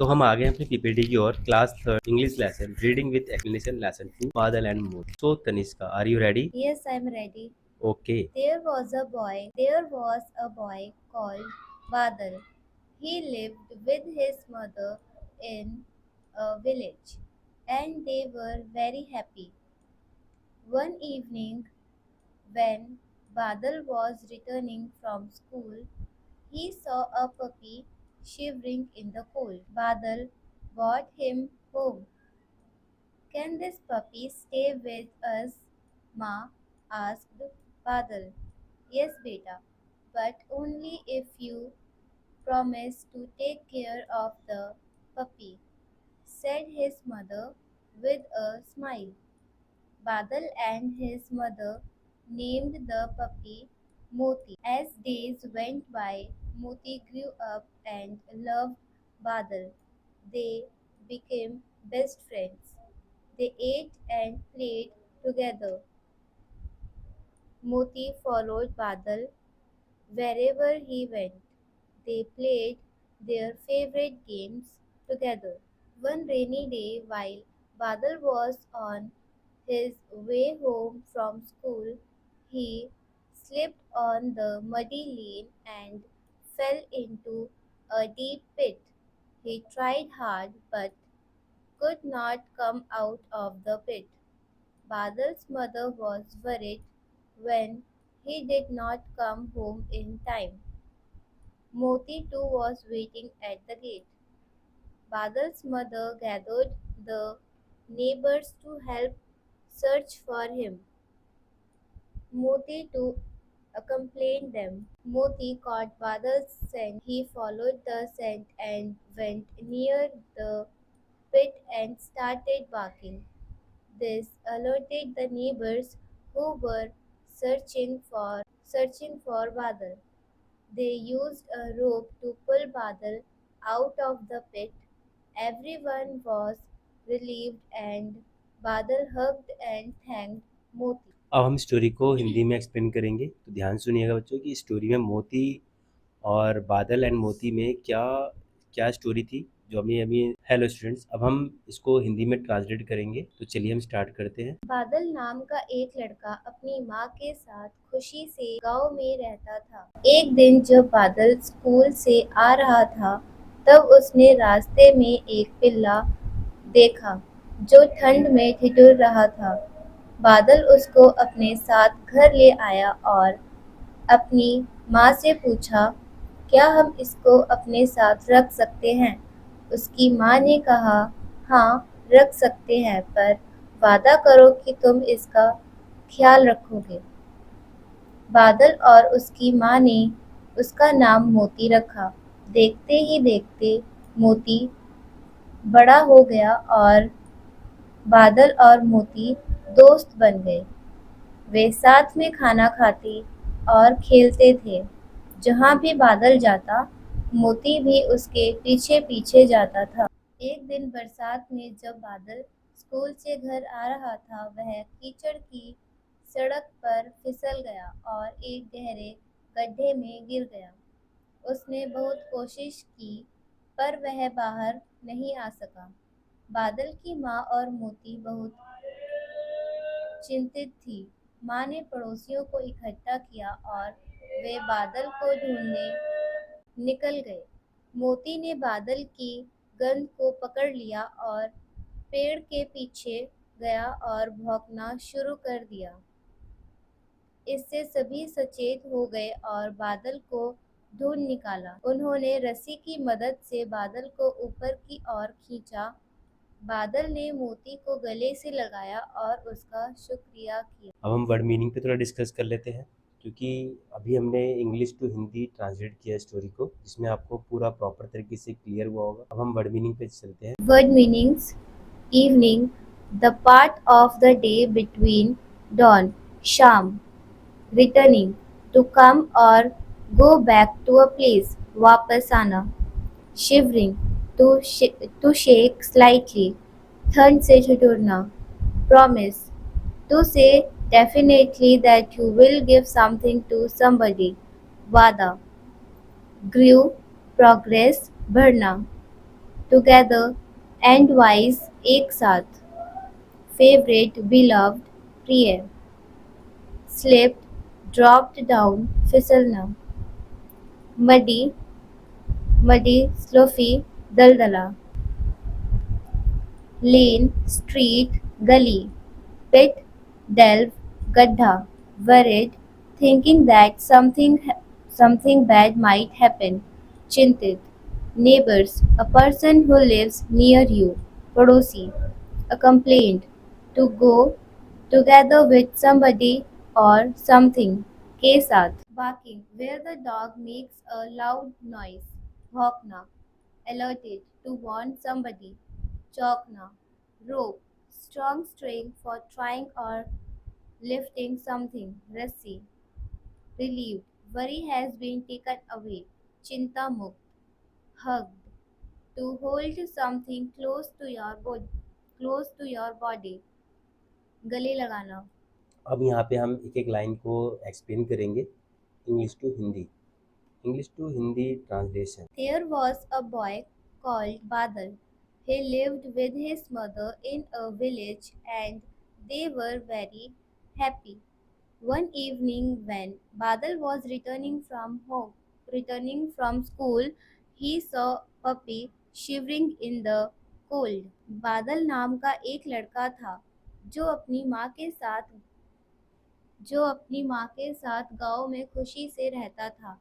तो हम आ गए हैं अपनी पीपीटी की ओर। Class third English lesson reading with explanation lesson 2 Badal and Moti. So Tanishka, are you ready? Yes, I'm ready. Okay. There was a boy called Badal. He lived with his mother in a village, and they were very happy. One evening, when Badal was returning from school, he saw a puppy shivering in the cold. Badal brought him home. Can this puppy stay with us? Ma asked Badal. Yes, beta, but only if you promise to take care of the puppy, said his mother with a smile. Badal and his mother named the puppy Moti. As days went by, Moti grew up and loved Badal. They became best friends. They ate and played together. Moti followed Badal wherever he went. They played their favorite games together. One rainy day, while Badal was on his way home from school, he slipped on the muddy lane and fell into a deep pit. He tried hard but could not come out of the pit. Badal's mother was worried when he did not come home in time. Moti too was waiting at the gate. Badal's mother gathered the neighbors to help search for him. Moti too accompanied them. Moti caught Badal's scent. He followed the scent and went near the pit and started barking. This alerted the neighbors who were searching for Badal. They used a rope to pull Badal out of the pit. Everyone was relieved and Badal hugged and thanked Moti. अब हम story को हिंदी में explain करेंगे, तो ध्यान सुनिएगा बच्चों कि स्टोरी में मोती और बादल एंड मोती में क्या क्या स्टोरी थी जो अभी अभी। हेलो स्टूडेंट्स, अब हम इसको हिंदी में ट्रांसलेट करेंगे, तो चलिए हम स्टार्ट करते हैं। बादल नाम का एक लड़का अपनी माँ के साथ खुशी से गांव में रहता था। एक दिन जब बादल स्कूल से आ रहा था, तब उसने रास्ते में एक पिल्ला देखा जो ठंड में ठिठुर रहा था। बादल उसको अपने साथ घर ले आया और अपनी माँ से पूछा, क्या हम इसको अपने साथ रख सकते हैं? उसकी माँ ने कहा, हाँ, रख सकते हैं, पर वादा करो कि तुम इसका ख्याल रखोगे। बादल और उसकी माँ ने उसका नाम मोती रखा। देखते ही देखते मोती बड़ा हो गया और बादल और मोती दोस्त बन गए। वे साथ में खाना खाते और खेलते थे। जहाँ भी बादल जाता, मोती भी उसके पीछे पीछे जाता था। एक दिन बरसात में जब बादल स्कूल से घर आ रहा था, वह कीचड़ की सड़क पर फिसल गया और एक गहरे गड्ढे में गिर गया। उसने बहुत कोशिश की, पर वह बाहर नहीं आ सका। बादल की माँ और मोती बहुत चिंतित थी। माँ ने पड़ोसियों को इकट्ठा किया और वे बादल को ढूंढने निकल गए। मोती ने बादल की गंध को पकड़ लिया और पेड़ के पीछे गया और भौंकना शुरू कर दिया। इससे सभी सचेत हो गए और बादल को ढूंढ निकाला। उन्होंने रस्सी की मदद से बादल को ऊपर की ओर खींचा। बादल ने मोती को गले से लगाया और उसका शुक्रिया किया। अब हम वर्ड मीनिंग पे थोड़ा डिस्कस कर लेते हैं, क्योंकि अभी हमने इंग्लिश टू हिंदी ट्रांसलेट किया स्टोरी को, जिसमें आपको पूरा प्रॉपर तरीके से क्लियर हुआ होगा। अब हम वर्ड मीनिंग पे चलते हैं। Word meanings: evening, the part of the day between dawn, sham, returning, to come or go back to a place, वापस आना, shivering, to shake slightly, ठंड से ठिठुरना, promise, to say definitely that you will give something to somebody, वादा, grew, progress, बढ़ना, together and wise एक साथ, favorite beloved प्रिय, slipped dropped down फिसलना, muddy muddy sloppy दलदला, lane street गली, pit delve गड्ढा, worried thinking that something bad might happen, चिंतित, neighbors a person who lives near you, पड़ोसी, a complaint, to go together with somebody or something, के साथ, barking where the dog makes a loud noise, भौंकना, alerted to warn somebody, चौंकना, rope, strong string for trying or lifting something, रस्सी, relieved, worry has been taken away, चिंता मुक्त, hugged, to hold something close to your body, गले लगाना. अब यहाँ पे हम एक एक लाइन को एक्सप्लेन करेंगे English to Hindi translation. There was a boy called Badal. He lived with his mother in a village and they were very happy. One evening when Badal was returning from school, he saw puppy shivering in the cold. बादल नाम का एक लड़का था जो अपनी माँ के साथ गांव में खुशी से रहता था.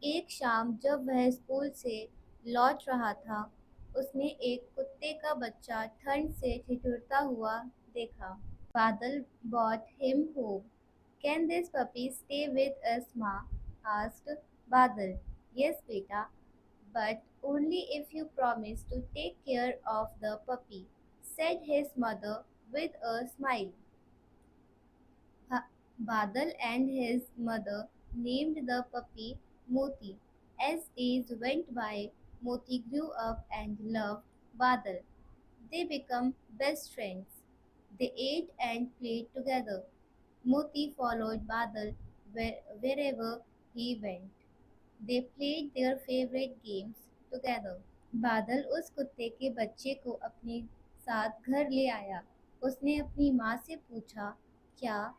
एक शाम जब वह स्कूल से लौट रहा था, उसने एक कुत्ते का बच्चा ठंड से ठिठुरता हुआ देखा. बादल brought him home. Can this puppy stay with us, Ma? asked Badal. Yes, beta, but only if you promise to take care of the puppy, said his mother with a smile. Badal and his mother named the puppy Moti. As days went by, Moti grew up and loved Badal. They became best friends. They ate and played together. Moti followed Badal wherever he went. They played their favorite games together. बादल उस कुत्ते के बच्चे को अपने साथ घर ले आया. उसने अपनी माँ से पूछा, क्या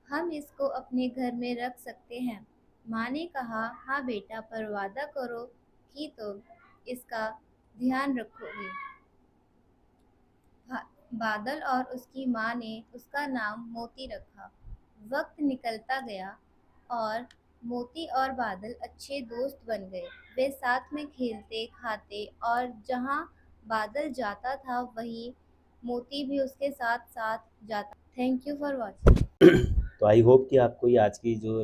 हम इसको अपने घर में रख सकते हैं? माँ ने कहा, हाँ बेटा, पर वादा करो कि तुम इसका ध्यान रखोगे. बादल और उसकी माँ ने उसका नाम मोती रखा. वक्त निकलता गया और मोती और बादल अच्छे दोस्त बन गए. वे साथ में खेलते, खाते और जहाँ बादल जाता था वहीं मोती भी उसके साथ साथ जाता. Thank you for watching. तो आई होप कि आपको ये आज की जो